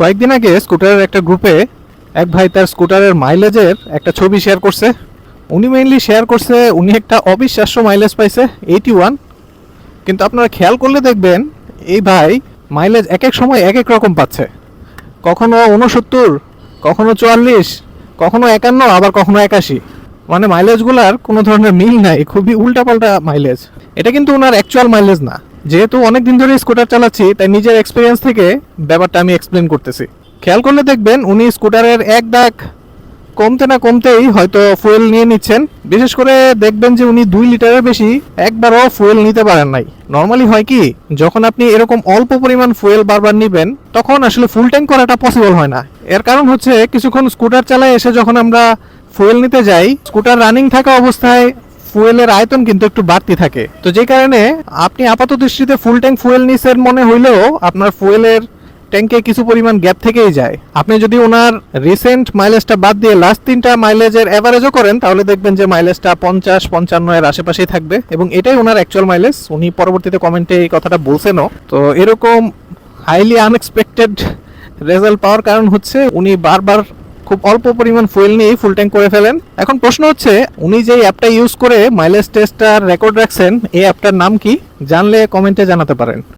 কয়েকদিন আগে স্কুটারের একটা গ্রুপে এক ভাই তার স্কুটারের মাইলেজের একটা ছবি শেয়ার করছে। উনি মেইনলি শেয়ার করছে উনি একটা অবিশ্বাস্য মাইলেজ পাইছে 81। কিন্তু আপনারা খেয়াল করলে দেখবেন এই ভাই মাইলেজ এক এক সময় এক এক রকম পাচ্ছে। কখনো 69, কখনো 44, কখনো 51, আবার কখনো 81। মানে মাইলেজগুলার কোনো ধরনের মিল নাই, খুবই উল্টাপাল্টা মাইলেজ। এটা কিন্তু ওনার অ্যাকচুয়াল মাইলেজ না। যেহেতু অনেক দিন ধরে স্কুটার চালাচ্ছি তাই নিজের এক্সপিরিয়েন্স থেকে ব্যাপারটা আমি এক্সপ্লেন করতেছি। খেয়াল করলে দেখবেন উনি স্কুটারের এক দাগ কমতে না কমতেই হয়তো ফুয়েল নিয়ে নিচ্ছেন। বিশেষ করে দেখবেন যে উনি 2 লিটারের বেশি একবারও ফুয়েল নিতে পারেন নাই। নর্মালি হয় কি, যখন আপনি এরকম অল্প পরিমাণ ফুয়েল বারবার নিবেন তখন আসলে ফুল ট্যাঙ্ক করাটা পসিবল হয় না। এর কারণ হচ্ছে কিছুক্ষণ স্কুটার চালায় এসে যখন আমরা ফুয়েল নিতে যাই, স্কুটার রানিং থাকা অবস্থায় ফুয়েলের আয়তন কিন্তু একটু বাড়তি থাকে। তো যে কারণে আপনি আপাত দৃষ্টিতে ফুল ট্যাঙ্ক ফুয়েল নিছেন মনে হইলেও আপনার ফুয়েলের ট্যাঙ্কে কিছু পরিমাণ গ্যাপ থেকেই যায়। আপনি যদি ওনার রিসেন্ট মাইলেজটা বাদ দিয়ে লাস্ট 3টা মাইলেজের অ্যাভারেজও করেন তাহলে দেখবেন যে মাইলেজটা 50-55 এর আশেপাশেই থাকবে এবং এটাই ওনার অ্যাকচুয়াল মাইলেজ। উনি পরবর্তীতে কমেন্টে এই কথাটা বলছেনও। তো এরকম হাইলি আনএক্সপেক্টেড রেজাল্ট পাওয়ার কারণ হচ্ছে উনি বারবার খুব অল্প পরিমাণ ফুয়েল নিয়ে ফুল ট্যাঙ্ক করে ফেলেন। এখন প্রশ্ন হচ্ছে উনি যে অ্যাপটা ইউজ করে মাইলেজ টেস্টটার রেকর্ড রাখছেন এই অ্যাপটার নাম কি? জানলে কমেন্টে জানাতে পারেন।